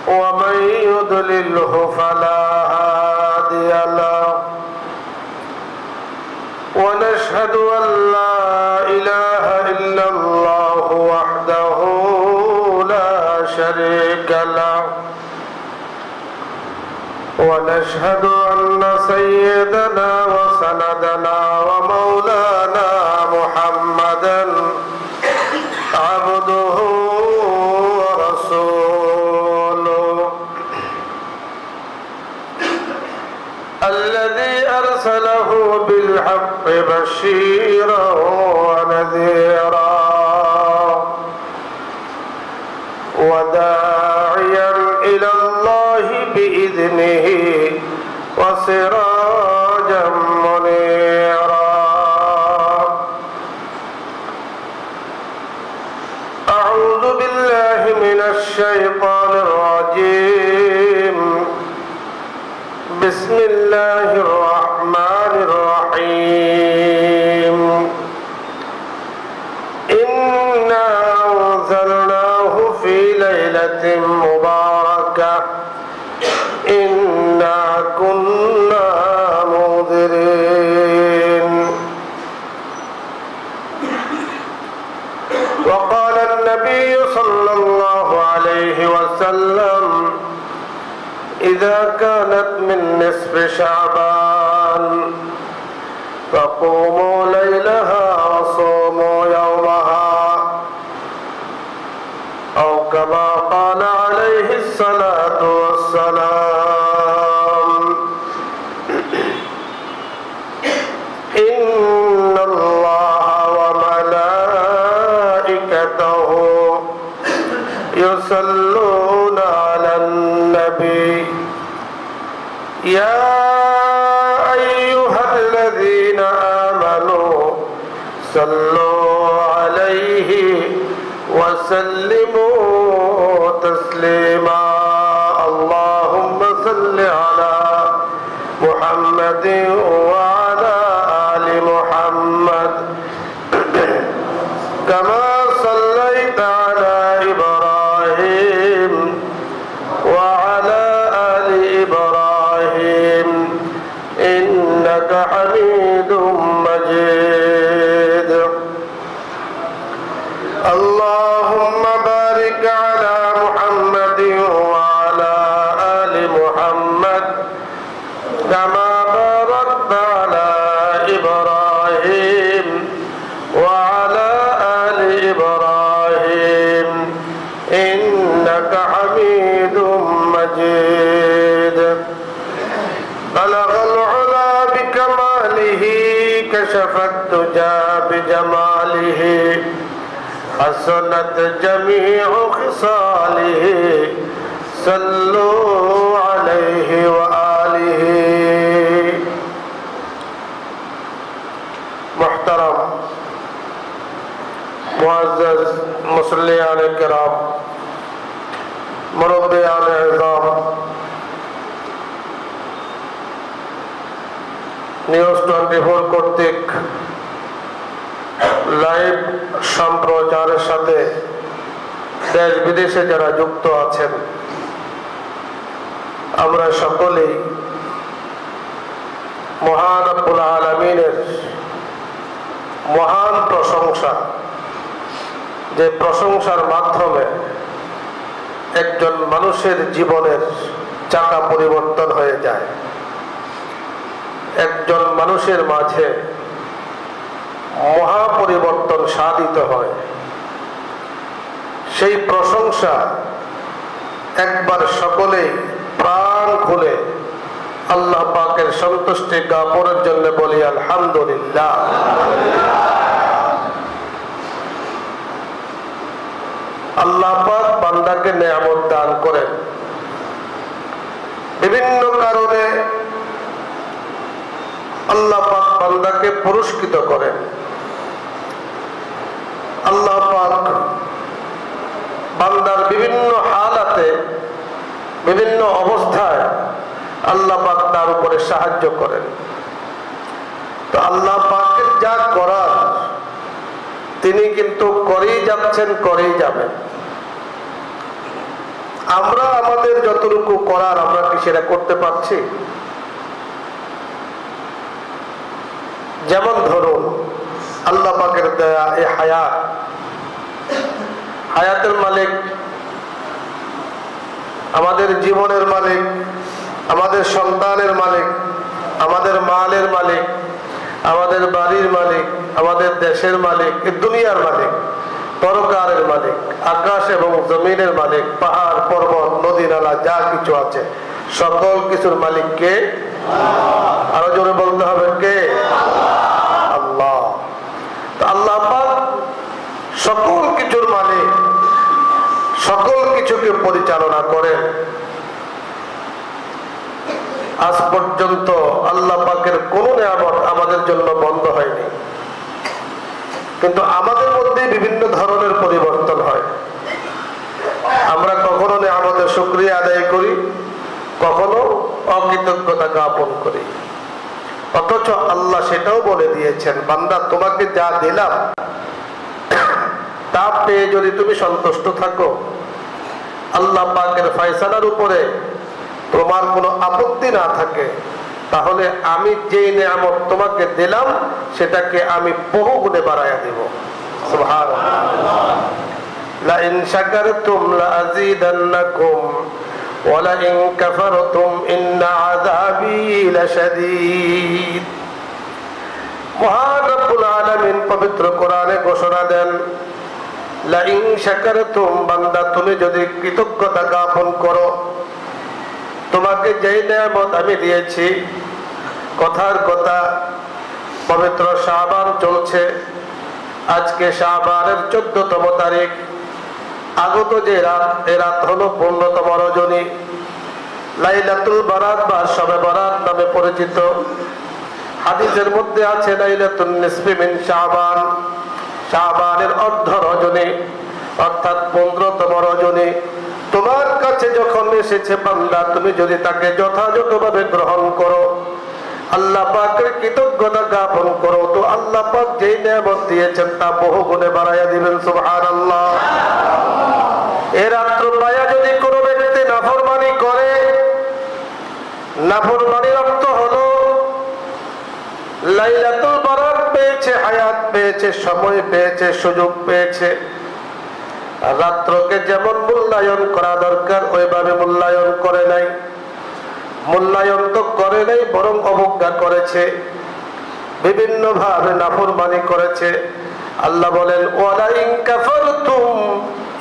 ومن يضلله فلا هادي له ونشهد أن لا إله إلا الله وحده لا شريك له ونشهد أن سيدنا وسندنا ومولانا محمدا عبده ورسوله الذي أرسله بالحق بشيرا ونذيرا وداعيا إلى الله بإذنه وسراجا منيرا أعوذ بالله من الشيطان الرجيم بسم الله الرحمن الرحيم إنا أنزلناه في ليلة مباركة إنا كنا منذرين وقال النبي صلى الله عليه وسلم إذا كانت من نصف شعبان فقوموا ليلها وصوموا يومها أو كما قال عليه الصلاة والسلام إن الله وملائكته يصلون على النبي يا أيها الذين آمنوا صلوا عليه وسلموا تسليما اللهم صل على محمد وعلى آل محمد كما صليت على إبراهيم وعلى آل إبراهيم إنك حميد مجيد اللهم بارك على محمد وعلى آل محمد كما باركت على إبراهيم وعلى آل إبراهيم إنك حميد مجيد بلغ العلا بكماله كشف الدجى بجماله حسنت جميع خصاله صلوا عليه وآله محترم मुअज़्ज़ज़ मुसल्लियान किराम मुरब्बियान इज़ाम নিউজ 24 কর্তৃক লাইভ সম্প্রচারের সাথে দেশ বিদেশে যারা যুক্ত আছেন আমরা সকলেই মহান রব্বুল আলামিনের মহান প্রশংসা যে প্রশংসার মাধ্যমে একজন মানুষের জীবনের চাকা পরিবর্তন হয়ে যায় একজন মানুষের মাঝে মহা পরিবর্তন সাধিত হয় সেই প্রশংসা একবার সকলেই প্রাণ খুলে আল্লাহ পাকের সন্তুষ্টি কামনার জন্য বলি আলহামদুলিল্লাহ। আল্লাহ পাক বান্দাকে নেয়ামত দান করেন, বিভিন্ন কারণে আল্লাহ পাক বান্দাকে পুরস্কৃত করেন। আল্লাহ পাক বান্দার বিভিন্ন হালাতে বিভিন্ন অবস্থায় আল্লাহ পাক তার উপরে সাহায্য করেন। তো আল্লাহ পাকের যা করার তিনি কিন্তু করেই যাচ্ছেন, করেই যাবেন। আমরা আমাদের যতটুকু করার আমরা কি সেটা করতে পারছি? যেমন ধরুন আল্লাহ পাকের দেয়া এই হায়াতের মালিক, আমাদের জীবনের মালিক, আমাদের সন্তানের মালিক, আমাদের মালের মালিক, আমাদের বাড়ির মালিক, আমাদের দেশের মালিক, দুনিয়ার মালিক, পরকালের মালিক, আকাশ এবং জমিনের মালিক, পাহাড় পর্বত নদী নালা যা কিছু আছে সকল কিছুর মালিক কে? আরো জোরে বলতে হবে কে? আল্লাহ। আল্লাহ পাক সকল কিছুর মালিক, সকল কিছুকে পরিচালনা করেন। আজ পর্যন্ত আল্লাহ পাকের কোন নিয়ামত আমাদের জন্য বন্ধ হয়নি, কিন্তু আমাদের মধ্যে বিভিন্ন ধরনের পরিবর্তন হয়। আমরা কখনো নিয়ামতের শুকরিয়া আদায় করি, কখনো অকৃতজ্ঞতা জ্ঞাপন করি। অথচ আল্লাহ সেটাও বলে দিয়েছেন, বান্দা তোমাকে যা দিলাম তা পেয়ে যদি তুমি সন্তুষ্ট থাকো, আল্লাহ পাকের ফয়সালার উপরে তোমার কোনো আপত্তি না থাকে, তাহলে আমি যে নিয়ামত তোমাকে দিলাম সেটাকে আমি বহু গুণে বাড়াইয়া দেব। সুবহানাল্লাহ। লা ইন শাকারতুম লা আযীদান্নাকুম ওয়া লা ইন কাফারতুম ইন্না আযাবী লাশাদীদ। মহান রব্বুল আলামিন পবিত্র কোরআনে ঘোষণা দেন, লা ইন শাকারতুম, বান্দা তুমি যদি কৃতজ্ঞতা জ্ঞাপন করো, তোমাকে যেই নিয়ামত আমি দিয়েছি। কথার কথা, পবিত্র শাবান চলছে, আজকে শাবানের 14তম তারিখ। আগত যে রাত, এই রাত হলো 15তম রজনী, লাইলাতুল বারাত বা শবে বারাত নামে পরিচিত। হাদিসের মধ্যে আছে লাইলাতুন নিসফি মিন শাবান, শাবানের অর্ধ রজনী অর্থাৎ 15তম রজনী তোমার কাছে যখন এসেছে বান্দা, তুমি যদি তাকে যথাযথভাবে গ্রহণ করো, আল্লাহ পাকের কৃতজ্ঞতা জ্ঞাপন করো, তো আল্লাহ পাক যেই নিয়ামত দিয়েছেন তা বহু গুণে বাড়াইয়া দিবেন। সুবহানাল্লাহ। এই রাত্র পায়া যদি কোনো ব্যক্তি নাফরমানি করে, নাফরমানির অর্থ হলো লাইলাতুল বারাত পেয়েছে, হায়াত পেয়েছে, সময় পেয়েছে, সুযোগ পেয়েছে, রাত্রকে যেমন মূল্যায়ন করা দরকার ওইভাবে মূল্যায়ন করে নাই। মূল্যায়ন তো করে নাই, বরং অবজ্ঞা করেছে, বিভিন্ন ভাবে নাফরমানি করেছে। আল্লাহ বলেন, ওয়ালা ইন কাফারতুম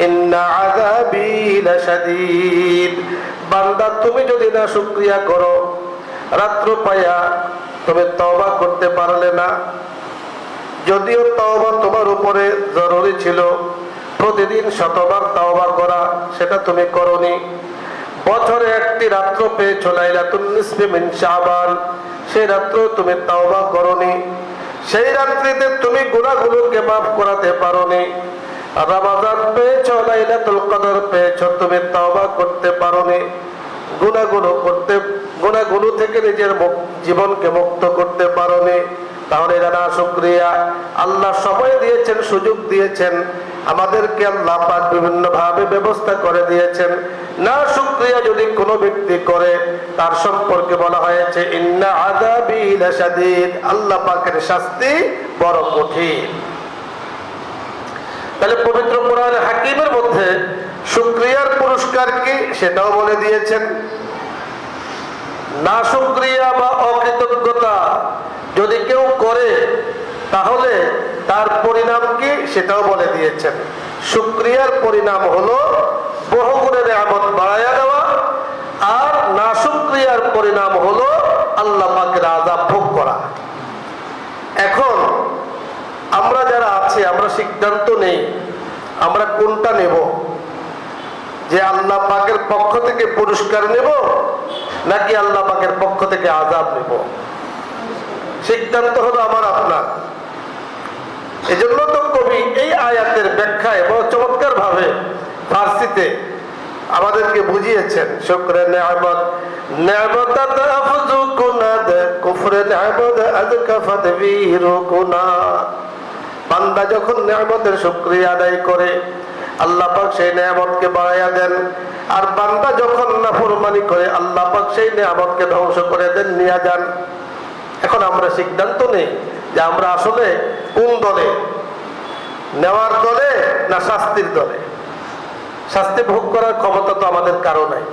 ইন্না আযাবী লাশাদীদ। বান্দা তুমি যদি না শুকরিয়া করো, রাত্র পায়া তুমি তওবা করতে পারলে না, যদিও তওবা তোমার উপরে জরুরি ছিল, প্রতিদিন শতবার তওবা করা, সেটা তুমি করনি। বছরে একটি রাত্র পেয়েছো লাইলাতুন নিসফি মিন শাবান, সেই রাত্র তুমি তওবা করনি, সেই রাত্রিতে তুমি গুনাহগুলোকে মাফ করাতে পারোনি। রমাদান পেয়েছো, লাইলাতুল কদর পেয়েছো, তুমি তওবা করতে পারোনি, গুনাহগুলো থেকে নিজের জীবনকে মুক্ত করতে পারোনি। তাহলে এরা না শুকরিয়া। আল্লাহ সময় দিয়েছেন, সুযোগ দিয়েছেন, আমাদেরকে আল্লাহ পাক বিভিন্ন ভাবে ব্যবস্থা করে দিয়েছেন। না শুকরিয়া যদি কোনো ব্যক্তি করে, তার সম্পর্কে বলা হয়েছে ইন্না আযাবী লাশাদীদ, আল্লাহ পাকের শাস্তি বড় কঠিন। তাহলে পবিত্র কোরআন হাকিমের মধ্যে শুকরিয়ার পুরস্কার কি সেটাও বলে দিয়েছেন। না শুকরিয়া বা অকৃতজ্ঞতা যদি কেউ করে, তাহলে তার পরিণাম কি সেটাও বলে দিয়েছেন। শুকরিয়ার পরিণাম হলো বহুগুণে নিয়ামত বাড়াইয়া দেওয়া, আর না শুকরিয়ার পরিণাম হলো আল্লাহ পাকের আযাব ভোগ করা। এখন আমরা যারা আছি, আমরা সিদ্ধান্ত নেই আমরা কোনটা নেব, যে আল্লাহ পাকের পক্ষ থেকে পুরস্কার নেব নাকি আল্লাহ পাকের পক্ষ থেকে আযাব নেব। সিদ্ধান্ত হলো আমার আপনার। এজন্য তো কবি এই আয়াতের ব্যাখ্যায় বড় চমৎকার ভাবে ফার্সিতে আমাদেরকে বুঝিয়েছেন। শুকরে নিয়ামত নিয়ামত তাফজু কুনাদ কুফরে নিয়ামত আযকাফাত বীরুকুনা। বান্দা যখন নিয়ামতের শুকরিয়া আদায় করে, আল্লাহ পাক সেই নিয়ামতকে বাড়াইয়া দেন। আর বান্দা যখন নাফরমানি করে আল্লাহ পাক সেই নিয়ামতকে ধ্বংস করে দেন, নিয়ে যান। এখন আমরা সিদ্ধান্ত নেই যে আমরা আসলে কোন দলে, নেওয়ার দলে না শাস্তির দলে। শাস্তি ভোগ করার ক্ষমতা তো আমাদের কারো নাই,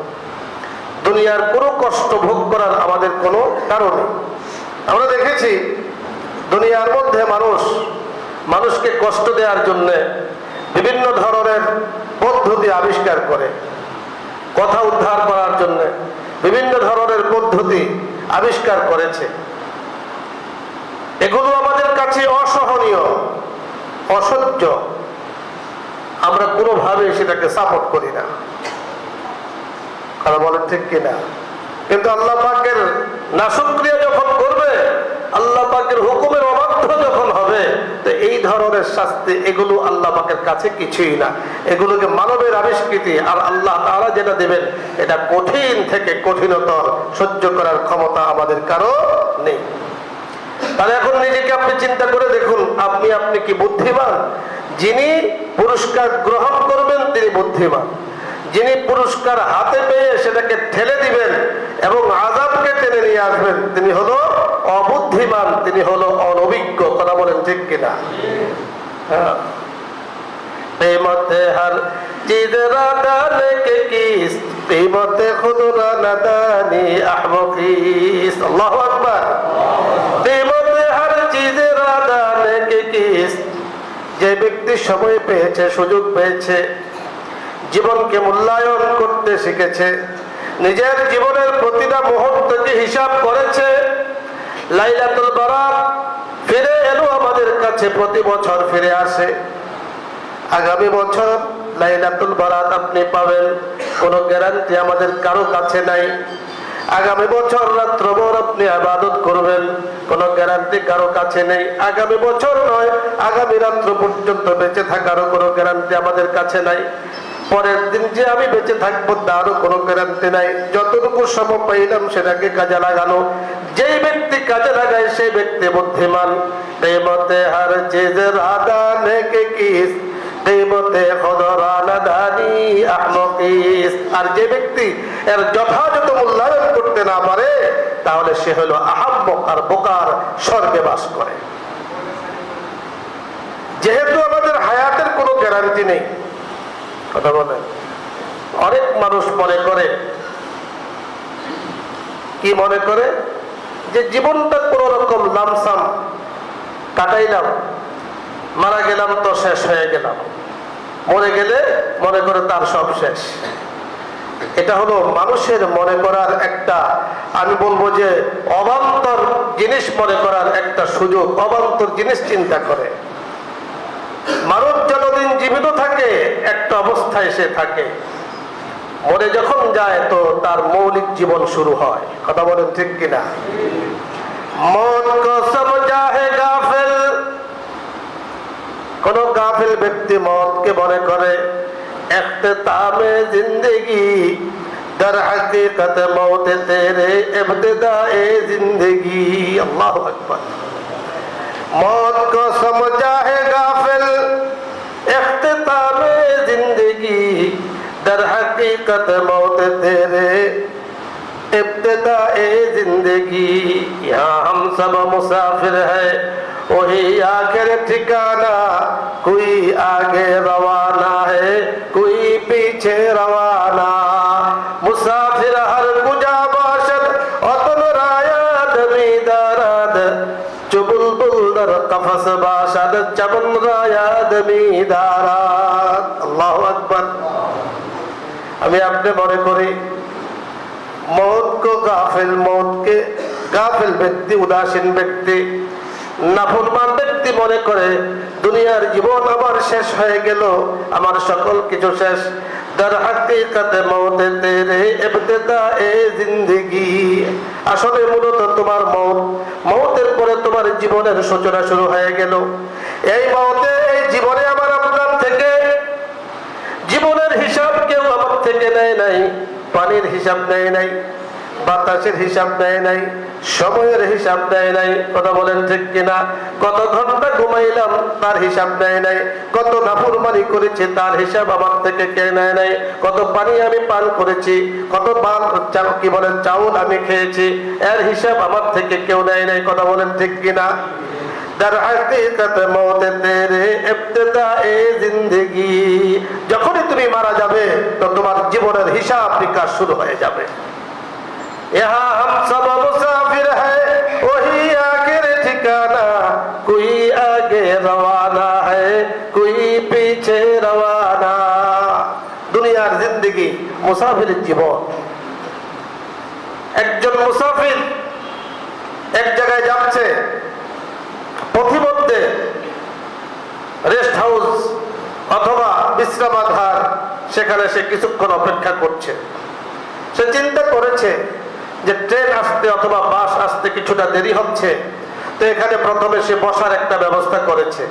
দুনিয়ার কোনো কষ্ট ভোগ করার আমাদের কোনো কারণ নেই। আমরা দেখেছি দুনিয়ার মধ্যে মানুষকে কষ্ট দেওয়ার জন্য বিভিন্ন ধরনের পদ্ধতি আবিষ্কার করে, কথা উদ্ধার করার জন্য বিভিন্ন ধরনের পদ্ধতি আবিষ্কার করেছে। এগুলো আমাদের কাছে অসহনীয়, অসহ্য। আমরা কোনোভাবে সেটাকে সাপোর্ট করি না, কথা বলেন ঠিক কিনা? কিন্তু আল্লাহ পাকের নাশুকরিয়া যখন করবে, আল্লাহ পাকের হুকুমের অবাধ্য যখন হবে, তো এই ধরনের শাস্তি এগুলো আল্লাহ পাকের কাছে কিছুই না। এগুলোকে মানবের আবিষ্কৃতি, আর আল্লাহ তাআলা যেটা দেবেন এটা কঠিন থেকে কঠিনতর, সহ্য করার ক্ষমতা আমাদের কারো নেই। তাহলে এখন নিজেকে আপনি চিন্তা করে দেখুন, আপনি কি বুদ্ধিমান? যিনি পুরস্কার গ্রহণ করবেন তিনি বুদ্ধিমান, যিনি পুরস্কার হাতে পেয়ে সেটাকে ঠেলে দিবেন এবং আযাবকে টেনে নিয়ে আসবেন তিনি হলো অবুদ্ধিমান, তিনি হলো অনভিজ্ঞ। কথা বলেন ঠিক কিনা? হ্যাঁ। প্রেমতে হর চিজ রাদানে কে কিস, প্রেমতে খুদরা নাদানি আহমকিস। আল্লাহু আকবার। প্রেমতে হর চিজ রাদানে কে কিস, যে ব্যক্তি সময় পেয়েছে, সুযোগ পেয়েছে, জীবনকে মূল্যায়ন করতে শিখেছে, নিজের জীবনের প্রতিটা মুহূর্তকে হিসাব করেছে। লাইলাতুল বারাত ফিরে এলো আমাদের কাছে, প্রতি বছর ফিরে আসে। আগামী বছর লাইলাতুল বারাত আপনি পাবেন, কোনো গ্যারান্টি আমাদের কারো কাছে নাই। আগামী বছর রাত্রভর আপনি ইবাদত করবেন, কোনো গ্যারান্টি কারো কাছে নেই। আগামী বছর নয়, আগামী রাত্র পর্যন্ত বেঁচে থাকারও কোনো গ্যারান্টি আমাদের কাছে নাই। পরের দিন যে আমি বেঁচে থাকবো তারও কোনো গ্যারান্টি নাই। যতটুকু সময় পাইলাম সেটাকে কাজে লাগানো। যেই ব্যক্তি কাজে লাগায় সেই ব্যক্তি বুদ্ধিমান। প্রেমতে হর চিজ রাদানে কে কিস, প্রেমতে খুদরা নাদানি আহমকিস। আর যে ব্যক্তি এর যথাযথ মূল্যায়ন করতে না পারে তাহলে সে হলো আহাম্মক আর বোকার, স্বর্গে বাস করে। যেহেতু আমাদের হায়াতের কোনো গ্যারান্টি নেই, কথা বলেন, অনেক মানুষ মনে করে, কি মনে করে যে জীবনটা কোন রকম লামসাম কাটাইলাম, মারা গেলাম তো শেষ হয়ে গেলাম, মরে গেলে মনে করে তার সব শেষ। এটা হলো মানুষের মনে করার একটা, আমি বলবো যে অবান্তর জিনিস মনে করার একটা সুযোগ। অবান্তর জিনিস চিন্তা করে। মানুষ যতদিন জীবিত থাকে একটা অবস্থায় সে থাকে, মরে যখন যায় তো তার মৌলিক জীবন শুরু হয়। কথা বলেন ঠিক কিনা? মौत को समझा है गाफिल, কোন গাফিল ব্যক্তি মौतকে মনে করে ইখতিতামে জিন্দেগি, দর হकीकत मौत तेरे इब्तिदाए जिंदगी। अल्लाहु अकबर। मौत को समझा है गाफिल, इख्तितामे जिंदगी, दर हकीकत मौत तेरे इब्तिदाए जिंदगी। यहाँ हम सब मुसाफिर है, वही आखिर ठिकाना, कोई आगे रवाना है, कोई पीछे रवाना। मुसाफिर हर कुजा बाशद, अतन रायाद मीदाराद, चुबुलबुल दर कफस बाशद, चमन रायाद मीदाराद। अल्लाहु अकबर। আমি আপনি মনে করি মौत को गाफिल, मौत के गाफिल ব্যক্তি, উদাসীন ব্যক্তি, নাফরমান ব্যক্তি মনে করে দুনিয়ার জীবন আমার শেষ হয়ে গেল, আমার সকল কিছু শেষ। দর হकीकत मौत तेरे इब्तिदाए जिंदगी। আসলে মূলত তোমার মৌতের পরে তোমার জীবনের সূচনা শুরু হয়ে গেল। এই মৌতে, এই জীবনে আমার আপনার থেকে জীবনের হিসাব কেউ আমার থেকে নেয় নাই, পানির হিসাব নেয় নাই, বাতাসের হিসাব দেয় নাই, সময়ের হিসাব দেয় নাই, কথা বলেন ঠিক কিনা? কত ঘন্টা ঘুমাইলাম তার হিসাব দেয় নাই, কত নাফরমানি করেছি তার হিসাব আমার থেকে কে নেয় নাই, কত পানি আমি পান করেছি, কত কি বলেন চাউল আমি খেয়েছি, এর হিসাব আমার থেকে কেউ নেয় নাই, কথা বলেন ঠিক কিনা? যখনই তুমি মারা যাবে তো তোমার জীবনের হিসাব নিকাশ শুরু হয়ে যাবে। यहाँ हम सब मुसाफिर है वही आखिर ठिकाना, कोई आगे रवाना है कोई पीछे रवाना। দুনিয়ার জিন্দেগি মুসাফিরের জীবন। একজন মুসাফির এক জায়গায় যাচ্ছে, পথিমধ্যে রেস্ট হাউস অথবা বিশ্রামাগার, সেখানে সে কিছুক্ষণ অপেক্ষা করছে। সে চিন্তা করেছে যে ট্রেন আসতে অথবা বাস আসতে কিছুটা দেরি হচ্ছে, তো এখানে প্রথমে সে বসার একটা ব্যবস্থা করেছে,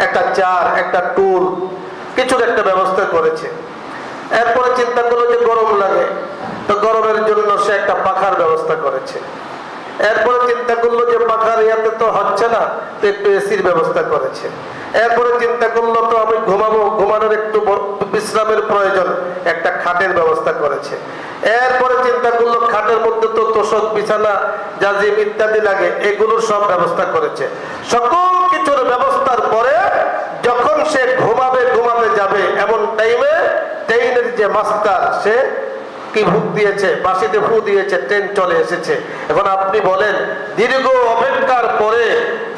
একটা চেয়ার, একটা টুল, কিছুর একটা ব্যবস্থা করেছে। এরপরে চিন্তা করলো যে গরম লাগে, তো গরমের জন্য সে একটা পাখার ব্যবস্থা করেছে। এরপরে চিন্তা করলো যে পাখার ইয়াতে তো হচ্ছে না, তো একটু এসির ব্যবস্থা করেছে। এরপরে চিন্তা করলো তো আমি ঘুমাবো, ঘুমানোর একটু বিশ্রামের প্রয়োজন, একটা খাটের ব্যবস্থা করেছে। এরপরে চিন্তা করলো খাটের মধ্যে তো তোষক, বিছানা, জাজিম ইত্যাদি লাগে, এগুলোর সব ব্যবস্থা করেছে। সকল কিছুর ব্যবস্থার পরে যখন সে ঘুমাতে যাবে, এমন টাইমে ট্রেনের যে মাস্টার সে কি ভূত দিয়েছে, বাঁশিতে ফু দিয়েছে, ট্রেন চলে এসেছে। এখন আপনি বলেন, দীর্ঘ অপেক্ষার পরে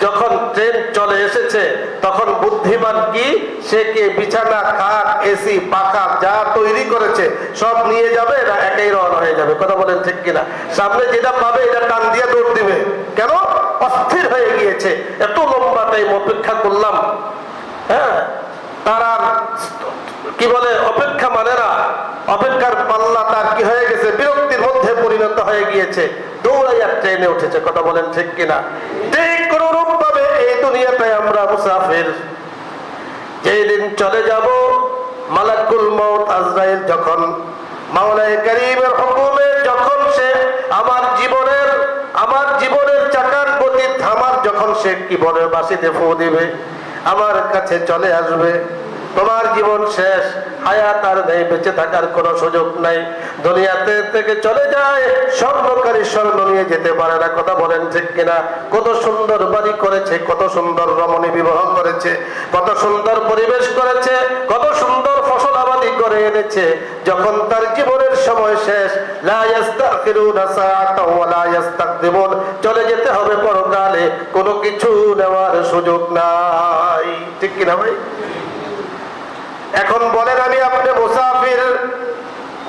যখন ট্রেন চলে এসেছে তখন বুদ্ধিমান কি সে কি বিছানা, খাট, এসি, পাখা যা তৈরি করেছে সব নিয়ে যাবে না একাই রওনা হয়ে যাবে? কথা বলেন ঠিক কিনা? সামনে যেটা পাবে এটা টান দিয়ে দৌড় দিবে। কেন? অস্থির হয়ে গিয়েছে, এত লম্বা টাইম অপেক্ষা করলাম। হ্যাঁ, তার কি বলে অপেক্ষা মানে না, অপেক্ষার পাল্লা তার কি হয়ে গেছে, বিরক্তির মধ্যে পরিণত হয়ে গিয়েছে, দৌড়াইয়া ট্রেনে উঠেছে। কথা বলেন ঠিক কিনা? ঠিক কোন রূপ ভাবে এই দুনিয়াতে আমরা মুসাফির। যেই দিন চলে যাব, মালাকুল মউত আজরাইল যখন মাওলায়ে কারীমের হুকুমে যখন সে আমার জীবনের চাকার গতি থামার যখন সে কি বলে বাঁশিতে ফু দিবে, আমার কাছে চলে আসবে। তোমার জীবন শেষ, হায়াত আর নেই, বেঁচে থাকার কোনো সুযোগ নাই। দুনিয়াতে থেকে চলে যায়, স্বর্ণকারী স্বর্ণ নিয়ে যেতে পারে না। কথা বলেন ঠিক কিনা? কত সুন্দর বাড়ি করেছে, কত সুন্দর রমণী বিবাহ করেছে, কত সুন্দর পরিবেশ করেছে, কত সুন্দর ফসল আবাদি করে এনেছে। যখন তার জীবনের সময় শেষ, লা ইস্তাখিরুনা সাআতাও ওয়া লা ইস্তাকদিমুন, চলে যেতে হবে পরকালে, কোনো কিছু নেওয়ার সুযোগ নাই। ঠিক কিনা ভাই? এখন বলেন, আমি আপনি মুসাফির,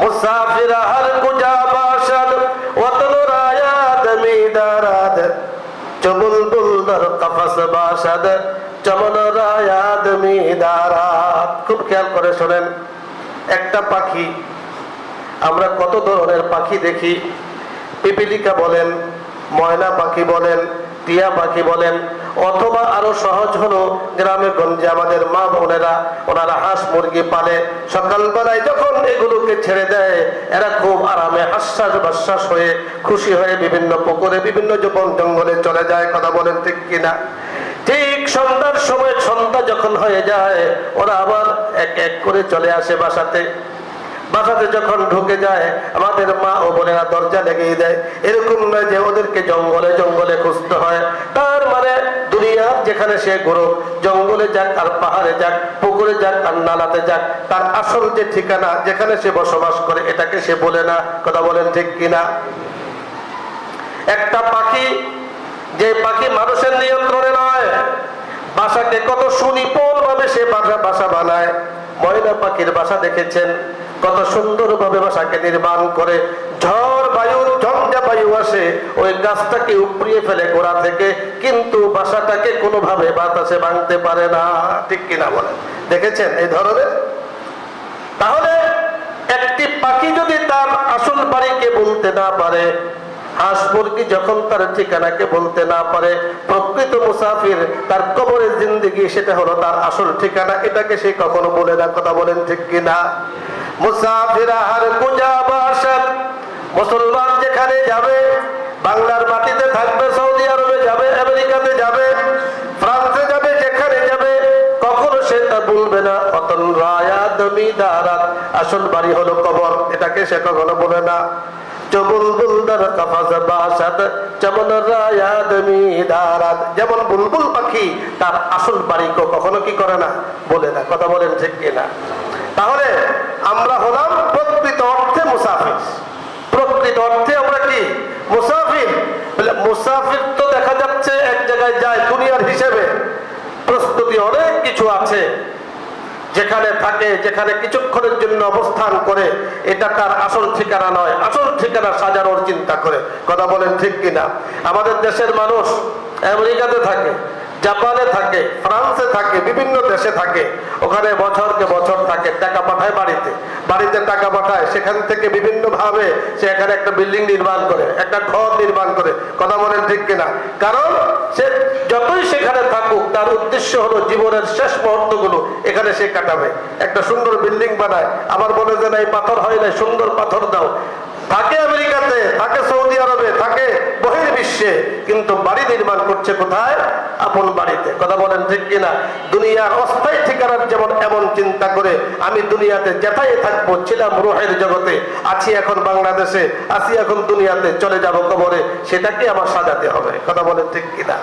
মুসাফির হর কুজা বাশদ ওয়াতন রায়াত মিদারাদ, চবুলবুল দর কফস বাশদ চমন রায়াত মিদারাদ। খুব খেয়াল করে শোনেন, একটা পাখি, আমরা কত ধরনের পাখি দেখি, পিপিলিকা বলেন, ময়না পাখি বলেন, টিয়া পাখি বলেন, অথবা আরো সহজ হলো গ্রামে গঞ্জে আমাদের মা বোনেরা ওনারা হাঁস মুরগি পালে। সকালবেলায় যখন এগুলোকে ছেড়ে দেয়, এরা খুব আরামে হাস্যাস বাস্যাস হয়ে খুশি হয়ে বিভিন্ন পুকুরে, বিভিন্ন বন জঙ্গলে চলে যায়। কথা বলেন ঠিক কিনা? ঠিক সন্ধ্যার সময়, সন্ধ্যা যখন হয়ে যায়, ওরা আবার এক এক করে চলে আসে বাসাতে। বাসাতে যখন ঢুকে যায়, আমাদের মা ও বোনেরা দরজা লেগেই দেয়। এরকম নয় যে ওদেরকে জঙ্গলে জঙ্গলে খুঁজতে হয়। তার মানে দুনিয়া যেখানে সে ঘুরুক, জঙ্গলে যাক আর পাহাড়ে যাক, পুকুরে যাক আর নালাতে যাক, তার আসল যে ঠিকানা যেখানে সে বসবাস করে এটাকে সে বলে না। কথা বলেন ঠিক কিনা? একটা পাখি, যে পাখি মানুষের নিয়ন্ত্রণে নয়, বাসাকে কত সুনিপুণ ভাবে সে বাসা বানায়। ময়না পাখির বাসা দেখেছেন, কত সুন্দর ভাবে বাসাকে নির্মাণ করে। ঝড় বায়ু, ঝঞ্ঝা বায়ু আসে, ওই গাছটাকে উপড়িয়ে ফেলে গোড়া থেকে, কিন্তু বাসাটাকে কোনোভাবে বাতাসে ভাঙতে পারে না। ঠিক কিনা বলেন? দেখেছেন এই ধরনের? তাহলে একটি পাখি যদি তার আসল বাড়িকে বলতে না পারে, হাঁস মুরগি যখন তার ঠিকানাকে বলতে না পারে, প্রকৃত মুসাফির তার কবরের জিন্দেগি সেটা হলো তার আসল ঠিকানা, এটাকে সে কখনো বলে না। কথা বলেন ঠিক কিনা? মুসাফির হার কুজা বাশদ, মুসলমান যে যাবে, বাংলার মাটিতে থাকবে, সৌদি আরবে যাবে, আমেরিকাতে যাবে, ফ্রান্সে যাবে, যেখানে যাবে কখনো সে তা বলবে না অতন রায়া দমি দারাত, আসল বাড়ি হলো কবর, এটাকে সে কখনো বলে না। যেমন বুলবুল পাখি তার আসল বাড়ি কখনো কি করে না, বলে না। কথা বলেন ঠিক কিনা? তাহলে আমরা হলাম প্রকৃত অর্থে মুসাফির। প্রকৃত অর্থে আমরা কি মুসাফির? মুসাফির তো দেখা যাচ্ছে এক জায়গায় যায়, দুনিয়ার হিসেবে প্রস্তুতি অনেক কিছু আছে, যেখানে থাকে, যেখানে কিছুক্ষণের জন্য অবস্থান করে, এটা তার আসল ঠিকানা নয়, আসল ঠিকানা সাজানোর চিন্তা করে। কথা বলেন ঠিক কিনা? আমাদের দেশের মানুষ আমেরিকাতে থাকে, জাপানে থাকে, ফ্রান্সে থাকে, বিভিন্ন দেশে থাকে, ওখানে বছরকে বছর থাকে, টাকা পাঠায় বাড়িতে, বাড়িতে টাকা পাঠায়, সেখান থেকে বিভিন্ন ভাবে সে এখানে একটা বিল্ডিং নির্মাণ করে, একটা ঘর নির্মাণ করে। কথা বলেন ঠিক কিনা? কারণ সে যতই সেখানে থাকুক তার উদ্দেশ্য হলো জীবনের শেষ মুহূর্তগুলো এখানে সে কাটাবে। একটা সুন্দর বিল্ডিং বানায়, আবার বলে যে এই পাথর হয় না, সুন্দর পাথর দাও। থাকে আমেরিকাতে, থাকে সৌদি আরবে, থাকে বহির্বিশ্বে, কিন্তু বাড়ি নির্মাণ করছে কোথায়? আপন বাড়িতে। কথা বলেন ঠিক কিনা? দুনিয়ার অস্থায়ী ঠিকানার যেমন এমন চিন্তা করে, আমি দুনিয়াতে যেথায় থাকবো, ছিলাম রুহের জগতে, আছি এখন বাংলাদেশে, আছি এখন দুনিয়াতে, চলে যাব কবরে, সেটাকে আমার সাজাতে হবে। কথা বলেন ঠিক কিনা?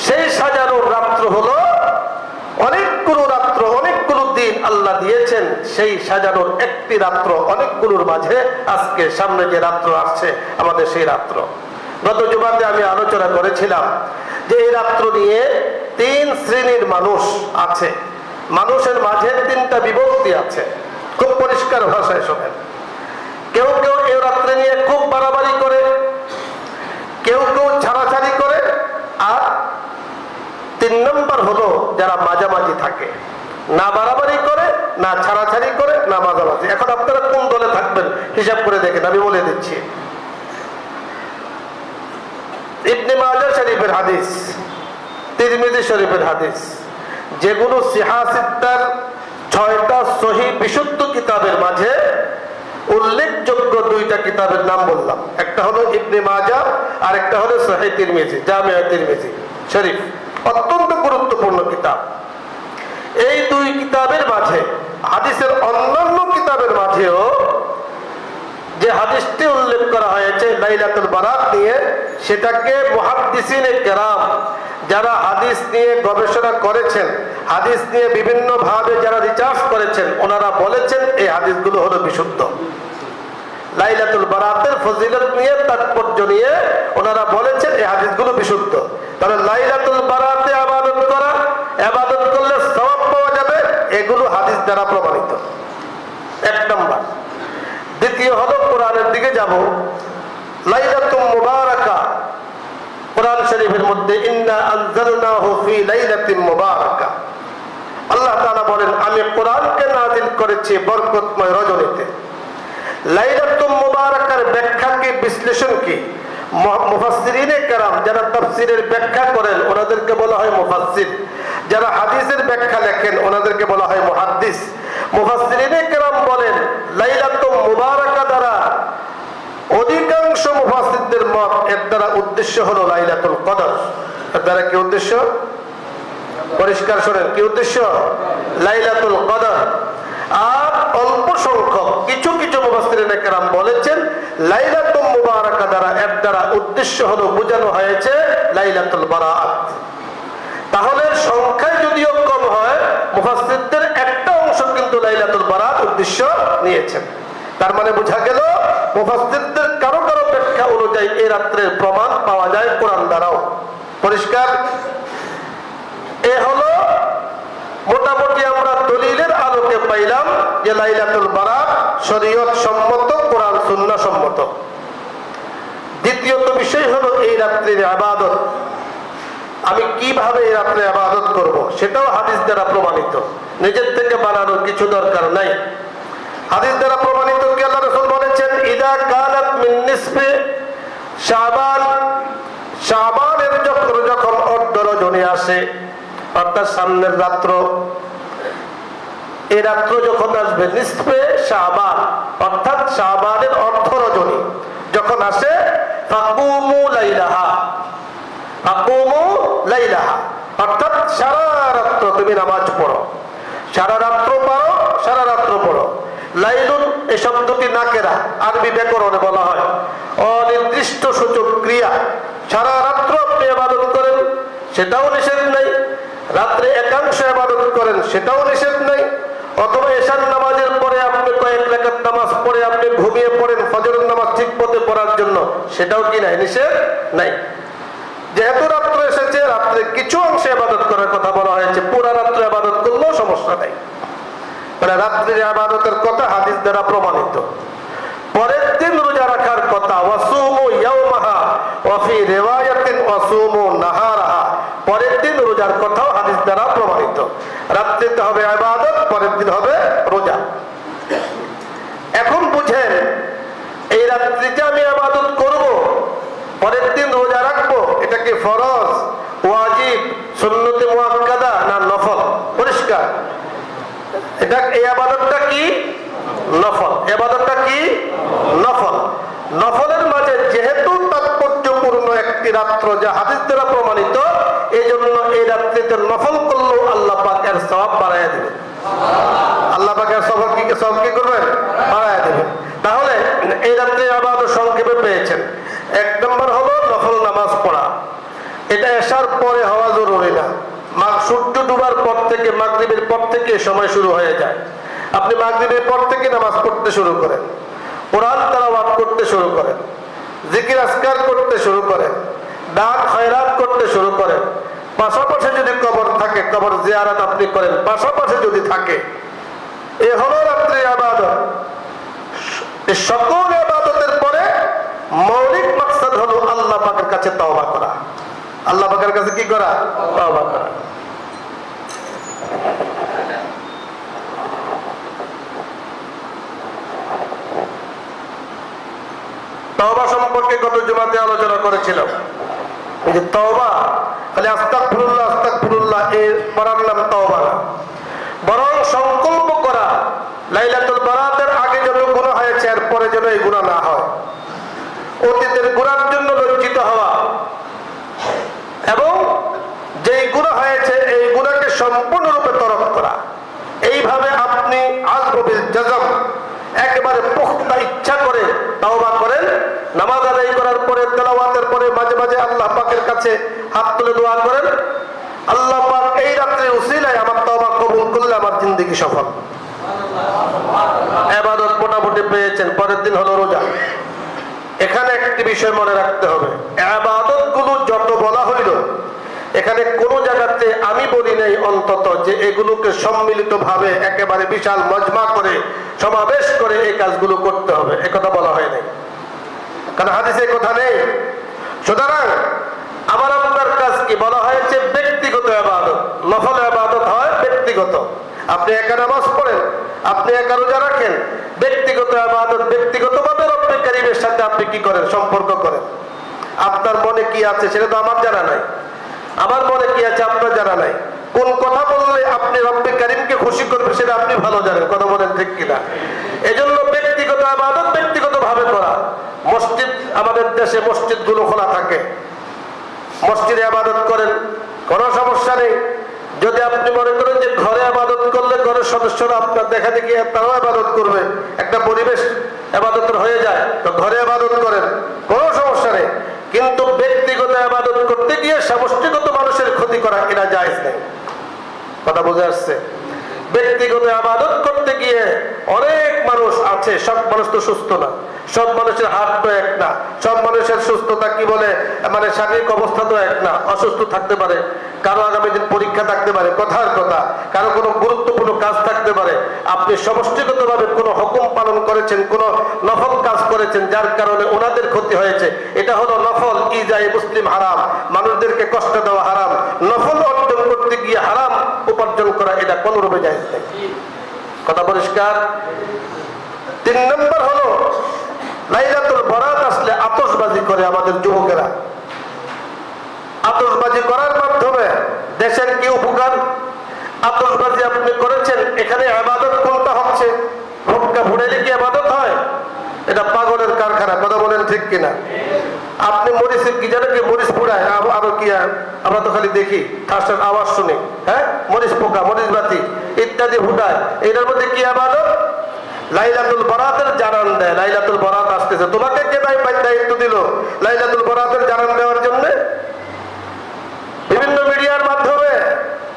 সেই সাজানোর রাত্র হলো অনেকগুলো রাত্র, অনেকগুলো দিন আল্লাহ দিয়েছেন। সেই সাজানোর একটি রাত্র অনেকগুলোর মাঝে আজকে সামনে যে রাত্র আসছে আমাদের সেই রাত্র। গত জুমাতে আমি আলোচনা করেছিলাম যে এই রাত্র নিয়ে তিন শ্রেণীর মানুষ আছে, মানুষের মাঝে তিনটা বিভক্তি আছে। খুব পরিষ্কার ভাষায় শোনেন। কেউ কেউ এই রাত্রে নিয়ে খুব বাড়াবাড়ি করে, কেউ কেউ ছাড়াছাড়ি করে, আর তিন নম্বর হলো যারা মাঝামাঝি থাকে, না বাড়াবাড়ি করে, না ছাড়াছাড়ি করে, না মাঝামাঝি। এখন আপনারা কোন দলে থাকবেন হিসাব করে দেখেন, আমি বলে দিচ্ছি। ইবনে মাজাহ শরীফের হাদিস, তিরমিজি শরীফের হাদিস, যেগুলো সিহাসিত্তার 6টা সহিহ বিশুদ্ধ কিতাবের মাঝে উল্লেখযোগ্য 2টা কিতাবের নাম বললাম। একটা হলো ইবনে মাজাহ, আর একটা হলো সহিহ তিরমিজি, জামিয়া তিরমিজি শরীফ, অত্যন্ত গুরুত্বপূর্ণ কিতাব। এই 2 কিতাবের মাঝে, হাদিসের অন্যান্য কিতাবের মাঝেও যে হাদিসটি উল্লেখ করা হয়েছে লাইলাতুল বারাত নিয়ে, সেটাকে মুহাদ্দিসিনে কেরাম, যারা হাদিস নিয়ে গবেষণা করেছেন, হাদিস নিয়ে বিভিন্ন ভাবে যারা রিসার্চ করেছেন, ওনারা বলেছেন এই হাদিসগুলো হলো বিশুদ্ধ। লাইলাতুল বারাতের ফজিলত নিয়ে, তাৎপর্য নিয়ে ওনারা বলেছেন এই হাদিসগুলো বিশুদ্ধ। তাহলে লাইলাতুল বারাতে ইবাদত করা, ইবাদত করলে সওয়াব পাওয়া যাবে, এগুলো হাদিস দ্বারা প্রমাণিত। এক নম্বর। দ্বিতীয় হলো কোরআনের দিকে যাব। লাইলাতুল মুবারাকা, কোরআন শরীফের মধ্যে ইন্না আনজালনাহু ফি লাইলাতিন মুবারাকা, আল্লাহ তাআলা বলেন আমি কোরআনকে নাযিল করেছি বরকতময় রজনীতে। লাইলাতুল মুবারাকার ব্যাখ্যা কি, বিশ্লেষণ কি? মুফাসসিরিনে কেরাম যারা তাফসীরের ব্যাখ্যা করেন ওনাদেরকে বলা হয় মুফাসসির, যারা হাদিসের ব্যাখ্যা লেখেন ওনাদেরকে বলা হয় মুহাদ্দিস। মুফাসসিরিনে কেরাম বলেন লাইলাতুল মুবারাকা দ্বারা, অধিকাংশ মুফাসসিরদের মত, এর দ্বারা উদ্দেশ্য হলো লাইলাতুল কদর। এর দ্বারা কি উদ্দেশ্য? পরিষ্কার শোনেন, কি উদ্দেশ্য? লাইলাতুল কদর। আর অল্প সংখ্যক কিছু কিছু মুফাসসিরিনে কেরাম বলেছেন লাইলাতুল মুবারাকা দ্বারা, এর দ্বারা উদ্দেশ্য হলো, বোঝানো হয়েছে লাইলাতুল বারাত। তাহলে সংখ্যায় যদিও কম হয়, মুফাসসিরদের একটা অংশ কিন্তু লাইলাতুল বারাত উদ্দেশ্য নিয়েছেন। তার মানে বোঝা গেল মুফাসসিরদের কারো কারো ব্যাখ্যা অনুযায়ী এই রাত্রের প্রমাণ পাওয়া যায় কোরআন দ্বারাও। পরিষ্কার? এ হলো মোটামুটি আমরা দলিলের আলোকে পাইলাম যে লাইলাতুল বারাত শরীয়ত সম্মত, কোরআন সুন্নাহ সম্মত। দ্বিতীয়ত বিষয় হলো এই রাত্রির ইবাদত। আমি কিভাবে এই রাত্রে ইবাদত করব, সেটাও হাদিস দ্বারা প্রমাণিত, নিজের থেকে বানানোর কিছু দরকার নাই। হাদিস দ্বারা প্রমাণিত কি আল্লাহ রাসূল বলেছেন ইদা কানাত মিন নিসফি শাবান, শাবানের যখন অর্ধ রজনী আসে, অর্থাৎ সামনের রাত্র, এই রাত্র যখন আসবে নিসফে শাবান, অর্থাৎ শাবানের অর্ধ রজনী যখন আসে, ফাকুমু লাইলাহা, ফাকুমু লাইলাহা, অর্থাৎ সারা রাত্র তুমি নামাজ পড়ো, সারা রাত্র পড়ো, সারা রাত্র পড়ো। লাইলুন এই শব্দটি নাকেরা, আরবি ব্যাকরণে বলা হয় অনির্দিষ্ট সূচক ক্রিয়া। সারা রাত্র আপনি ইবাদত করেন সেটাও নিষেধ নাই, রাত্রে একাংশ ইবাদত করেন সেটাও নিষেধ নাই, অথবা এশার নামাজের পরে আপনি কয়েক রাকাত নামাজ পড়ে আপনি ঘুমিয়ে পড়েন ফজরের নামাজ ঠিক মতো পড়ার জন্য, সেটাও কি নাই, নিষেধ নাই। যেহেতু রাত্র এসেছে, রাত্রে কিছু অংশে ইবাদত করার কথা বলা হয়েছে, পুরা রাত্র ইবাদত করলেও সমস্যা নাই। মানে রাত্রির ইবাদতের কথা হাদিস দ্বারা প্রমাণিত। পরের দিন রোজা রাখার কথা, ওয়াসুমু ইয়াওমাহা ওয়া ফি রিওয়ায়াতিন ওয়াসুমু নাহারাহা, পরের দিন রোজার কথাও হাদিস দ্বারা প্রমাণিত। রাত্রিতে হবে ইবাদত, পরের দিন হবে রোজা। এখন বুঝেন, এই রাত্রিতে আমি ইবাদত করব, পরের দিন রোজা রাখবো, এটা কি ফরজ, ওয়াজিব, সুন্নতে মুআক্কাদা না নফল? পরিষ্কার, এটা এই ইবাদতটা কি নফল। ইবাদতটা কি নফল। নফলের মাঝে যেহেতু তাৎপর্যপূর্ণ একটি রাত্র যা হাদিস দ্বারা প্রমাণিত, এই জন্য এই রাত্রিতে নফল করলেও আল্লাহ পাক এর সওয়াব বাড়াইয়া দিবেন। আল্লাহ পাক এর সওয়াব কি করবেন? বাড়াইয়া দিবেন। তাহলে এই রাত্রে ইবাদত সংক্ষেপে পেয়েছেন। এক নম্বর হলো নফল নামাজ পড়া, এটা এশার পরে হওয়া জরুরি না, সূর্য ডুবার পর থেকে, মাগরিবের পর থেকে সময় শুরু হয়ে যায়। আপনি মাগরিবের পর থেকে নামাজ পড়তে শুরু করেন, কোরআন তেলাওয়াত করতে শুরু করেন, জিকির আজকার করতে শুরু করেন, দান খয়রাত করতে শুরু করেন। পাশাপাশি যদি কবর থাকে, কবর জিয়ারত আপনি করেন, পাশাপাশি যদি থাকে, এ হলো রাত্রি ইবাদত। এই সকল ইবাদতের পরে মৌলিক মাকসাদ হলো আল্লাহ পাকের কাছে তওবা করা। আল্লাহ পাকের কাছে কি করা? তওবা করা। তওবা সম্পর্কে গত জুমাতে আলোচনা করেছিলাম। এই যে তওবা, খালি আস্তাগফিরুল্লাহ আস্তাগফিরুল্লাহ এর পড়ার নাম তওবা না, বরং সংকল্প করা লাইলাতুল বারাতের আগে যত গুনাহ হয়েছে এর পরে যেন এই গুনাহ না হয়, অতীতের গুনাহের জন্য লজ্জিত হওয়া, এবং যেই গুনাহ হয়েছে এই গুনাহকে সম্পূর্ণরূপে তরক করা। এইভাবে আপনি আযবিল জাযম একেবারে পুখতা ইচ্ছা করে তওবা করেন। নামাজ আদায় করার পরে, তেলাওয়াতের পরে মাঝে মাঝে আল্লাহ পাকের কাছে হাত তুলে দোয়া করেন, আল্লাহ পাক এই রাত্রে উসিলায় আমার তওবা কবুল করলে আমার জিন্দেগি সফল। ইবাদত মোটামুটি পেয়েছেন। পরের দিন হলো রোজা। এখানে একটি বিষয় মনে রাখতে হবে, ইবাদত গুলো যত বলা হইল, এখানে কোন জায়গাতে আমি বলি নাই অন্তত যে এগুলোকে সম্মিলিত ভাবে একেবারে বিশাল মজমা করে, সমাবেশ করে এই কাজগুলো করতে হবে, একথা বলা হয় নাই, কারণ হাদিসে কথা নেই। সুতরাং আমার আপনার কাজ কি বলা হয়েছে? ব্যক্তিগত ইবাদত। নফল ইবাদত হয় ব্যক্তিগত। আপনি একা নামাজ পড়েন, আপনি একা রোজা রাখেন, ব্যক্তিগত ইবাদত। ব্যক্তিগতভাবে রব্বে কারীমের সাথে আপনি কি করেন? সম্পর্ক করেন। আপনার মনে কি আছে সেটা তো আমার জানা নাই, আমার মনে কি আছে আপনার জানা নাই। কোন কথা বললে আপনি রব্বে কারীমকে খুশি করবেন সেটা আপনি ভালো জানেন, কথা বলেন ঠিক কিনা? এজন্য ব্যক্তিগত ইবাদত ব্যক্তিগত ভাবে করা। মসজিদ, আমাদের দেশে মসজিদ গুলো খোলা থাকে, মসজিদে ইবাদত করেন, কোনো সমস্যা নেই। যদি আপনি মনে করেন যে ঘরে ইবাদত করলে ঘরের সদস্যরা আপনার দেখা দেখি তারাও ইবাদত করবে, একটা পরিবেশ ইবাদতের হয়ে যায়, তো ঘরে ইবাদত করেন, কোনো সমস্যা নেই। কিন্তু ব্যক্তিগত ইবাদত করতে গিয়ে সমষ্টিগত মানুষের ক্ষতি করা এটা জায়েজ নেই। কথা বুঝে আসছে? ব্যক্তিগত ইবাদত করতে গিয়ে অনেক মানুষ আছে, সব মানুষ তো সুস্থ না, সব মানুষের হাত তো এক না, সব মানুষের সুস্থতা কি বলে মানে শারীরিক অবস্থা তো এক না, অসুস্থ থাকতে পারে, কারো আগামী দিন পরীক্ষা থাকতে পারে, কথার কথা, কারো কোনো গুরুত্বপূর্ণ কাজ থাকতে পারে। আপনি সমষ্টিগতভাবে কোনো হুকুম পালন করেছেন, কোনো নফল কাজ করেছেন, যার কারণে ওনাদের ক্ষতি হয়েছে, এটা হলো নফল। ইজায়ে মুসলিম হারাম, মানুষদেরকে কষ্ট দেওয়া হারাম। নফল অর্জন করতে গিয়ে হারাম উপার্জন করা এটা কোনরূপে জায়েজ নেই। কথা পরিষ্কার? 3 নম্বর হলো লাইলাতুল বারাত আসলে আতশবাজি করে আমাদের যুবকেরা। আতশবাজি করার মাধ্যমে দেশের কি উপকার? আতশবাজি আপনি করেছেন, এখানে ইবাদত কোনটা হচ্ছে? ফুটকা ফুটাইলে কি ইবাদত হয়? এটা পাগলের কারখানা, কথা বলেন ঠিক কিনা? আপনি মরিচ কি জানেন কি মরিচ পোড়ায় আরো কি আমরা তো খালি দেখি ঠাসের আওয়াজ শুনি, হ্যাঁ, মরিচ পোকা, মরিচ বাতি ইত্যাদি ফুটায়। এটার মধ্যে কি ইবাদত? লাইলাতুল বরাতের জানান দেয়। লাইলাতুল বরাত আসতেছে, তোমাকে কে দায়িত্ব দিল লাইলাতুল বরাতের জানান দেওয়ার জন্য? বিভিন্ন মিডিয়ার মাধ্যমে,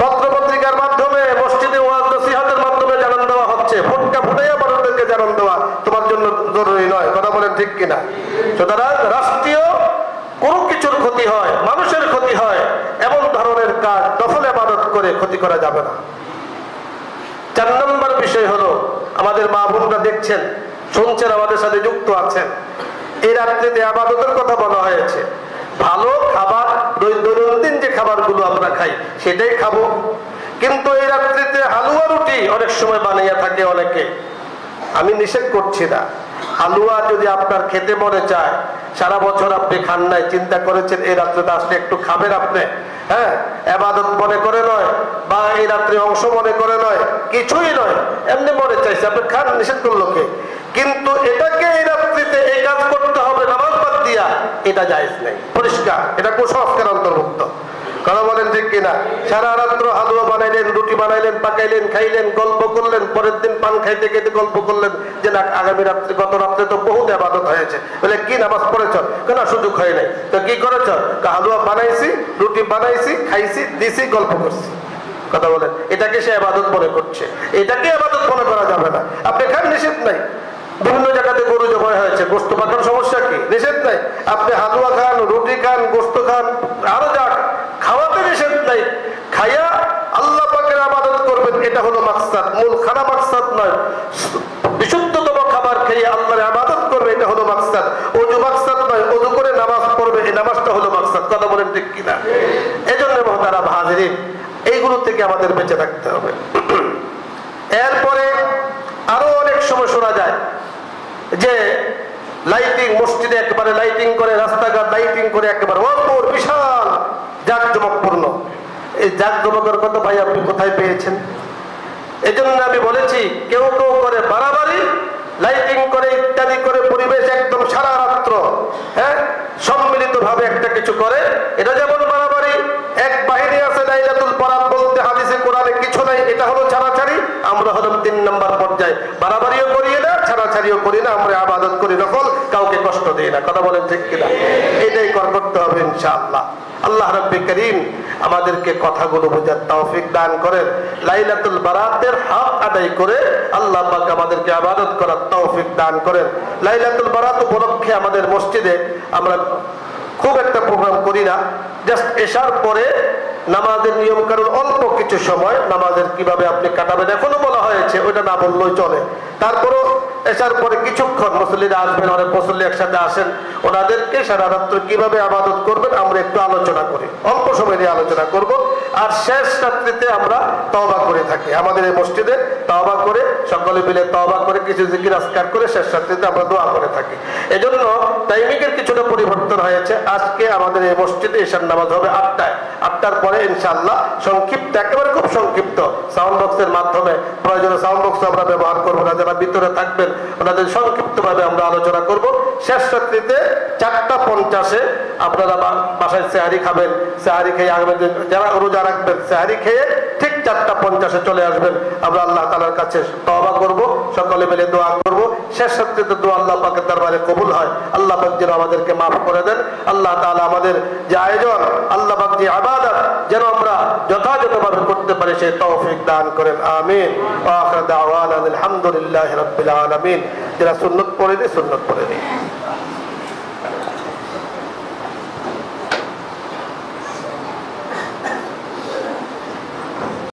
পত্র পত্রিকার মাধ্যমে, মসজিদে ওয়াজ নসিহতের মাধ্যমে জানান দেওয়া হচ্ছে। ফুটকা ফুটাইয়া মানুষদেরকে জানান দেওয়া তোমার জন্য জরুরি নয়। কথা বলেন ঠিক কিনা? সুতরাং রাষ্ট্রীয় কোনো কিছুর ক্ষতি হয়, মানুষের ক্ষতি হয়, এমন ধরনের কাজ নফল ইবাদত করে ক্ষতি করা যাবে না। 4 নম্বর বিষয় হলো, আমাদের মা বোনরা দেখছেন, শুনছেন, আমাদের সাথে যুক্ত আছেন, এই রাত্রিতে ইবাদতের কথা বলা হয়েছে। ভালো খাবার, দৈনন্দিন যে খাবারগুলো আমরা খাই সেটাই খাবো, কিন্তু এই রাত্রিতে হালুয়া রুটি অনেক সময় বানিয়ে থাকে অনেকে। আমি নিষেধ করছি না, হালুয়া যদি আপনার খেতে মনে চায়, সারা বছর আপনি খান নাই, চিন্তা করেছেন এই রাত্রিতে আসলে একটু খাবেন আপনি, হ্যাঁ, ইবাদত মনে করে নয়, বা এই রাত্রে অংশ মনে করে নয়, কিছুই নয়, এমনি মনে চাইছে আপনি খান, নিষেধ করলো কে? কিন্তু এটাকে এই রাত্রিতে এই কাজ করতে হবে নামাজ বাদ দিয়া, এটা জায়েজ নেই, পরিষ্কার, এটা কুসংস্কার অন্তর্ভুক্ত। কথা বলেন ঠিক কিনা? সারা রাত্র হালুয়া বানাইলেন, রুটি বানাইলেন, পাকাইলেন, খাইলেন, গল্প করলেন, পরের দিন পান খাইতে খেতে গল্প করলেন যে না আগামী রাত্রে, গত রাত্রে তো বহুত ইবাদত হয়েছে, বলে কি নামাজ পড়েছ? কেন সুযোগ হয় নাই, তো কি করেছ? হালুয়া বানাইছি, রুটি বানাইছি, খাইছি, দিছি, গল্প করছি। কথা বলেন, এটাকে সে ইবাদত মনে করছে, এটাকে ইবাদত মনে করা যাবে না। আপনি খান, নিষেধ নাই। বিভিন্ন জায়গাতে গরু জবাই হয়েছে, গোস্ত পাকার সমস্যা কি? নিষেধ নাই। আপনি হালুয়া খান, রুটি খান, গোস্ত খান, আরো যাক, খাওয়াতে নিষেধ নাই। খাইয়া আল্লাহ পাকের ইবাদত করবেন, এটা হলো মাকসাদ, মূল খানা মাকসাদ নয়। বিশুদ্ধতম খাবার খেয়ে আল্লাহর ইবাদত করবে, এটা হলো মাকসাদ। ওযু মাকসাদ নয়, ওযু করে নামাজ পড়বে, এই নামাজটা হলো মাকসাদ। কথা বলেন ঠিক কিনা? এজন্য মুহতারাম হাজিরিন, এইগুলো থেকে আমাদের বেঁচে থাকতে হবে। এরপরে আরো অনেক সময় শোনা যায় যে লাইটিং, মসজিদে একেবারে লাইটিং করে, রাস্তাঘাট লাইটিং করে, একেবারে অপর বিশাল জাঁকজমকপূর্ণ। এই জাঁকজমকের কথা ভাই আপনি কোথায় পেয়েছেন? এজন্য আমি বলেছি, কেউ কেউ করে বাড়াবাড়ি, লাইটিং করে, ইত্যাদি করে, পরিবেশ একদম সারা রাত্র, হ্যাঁ, সম্মিলিত ভাবে একটা কিছু করে, এটা যেমন বাড়াবাড়ি। এক বাহিনী আছে লাইলাতুল বরাত বলতে হাদিসে কোরআনে কিছু নাই, এটা হলো ছাড়াছাড়ি। আমরা হলাম 3 নম্বর পর্যায়ে, বাড়াবাড়িও করি না, ছাড়াছাড়িও করি না, আমরা ইবাদত করি নফল, কাউকে কষ্ট দিই না। কথা বলেন ঠিক কিনা? এটাই করতে হবে ইনশাআল্লাহ। আল্লাহ রাব্বুল কারীম আমাদেরকে কথাগুলো বোঝার তৌফিক দান করেন। লাইলাতুল বারাতের হক আদায় করে আল্লাহ পাক আমাদেরকে ইবাদত করার তৌফিক দান করেন। লাইলাতুল বারাত উপলক্ষে আমাদের মসজিদে আমরা খুব একটা প্রোগ্রাম করি না, জাস্ট এশার পরে নামাজের নিয়ম কানুন, অল্প কিছু সময় নামাজের কিভাবে আপনি কাটাবেন এখনো বলা হয়েছে, ওইটা না বললেই চলে। তারপরও এশার পরে কিছুক্ষণ মুসল্লিরা আসবেন, অনেক মুসল্লি একসাথে আসেন, ওনাদেরকে সারা রাত্র কিভাবে ইবাদত করবেন আমরা একটু আলোচনা করি, অল্প সময় নিয়ে আলোচনা করব। আর শেষ রাত্রিতে আমরা তওবা করে থাকি, আমাদের এই মসজিদে তওবা করে, সকলে মিলে তওবা করে, কিছু জিকির আজকার করে শেষ রাত্রিতে আমরা দোয়া করে থাকি। এজন্য টাইমিংয়ের কিছুটা পরিবর্তন হয়েছে। আজকে আমাদের এই মসজিদে ঈশার নামাজ হবে 8টায়, 8টার পরে ইনশাআল্লাহ সংক্ষিপ্ত, একেবারে খুব সংক্ষিপ্ত সাউন্ড বক্সের মাধ্যমে, প্রয়োজনে সাউন্ড বক্স আমরা ব্যবহার করবো না, যারা ভিতরে থাকবেন ওনাদের সংক্ষিপ্ত ভাবে আমরা আলোচনা করব। শেষ রাত্রিতে 4:50 আপনারা বাসায় সেহারি খাবেন, সেহারি খেয়ে আগের যারা রোজা রাখবেন সেহারি খেয়ে ঠিক 4:50 চলে আসবেন। আমরা আল্লাহ তাআলার কাছে তওবা করব, সকলে মিলে দোয়া করব। শেষ রাত্রিতে দোয়া আল্লাহ পাকের দরবারে কবুল হয়। আল্লাহ পাক যেন আমাদেরকে মাফ করে দেন। আল্লাহ তাআলা আমাদের যে আয়োজন, আল্লাহ পাক যে ইবাদত যেন আমরা যথাযথভাবে করতে পারি সেই তৌফিক দান করেন, আমিন। ওয়া আখিরু দাওয়ানা আলহামদুলিল্লাহি রাব্বিল আলামিন। যারা সুন্নাত পড়ে সুন্নাত পড়ে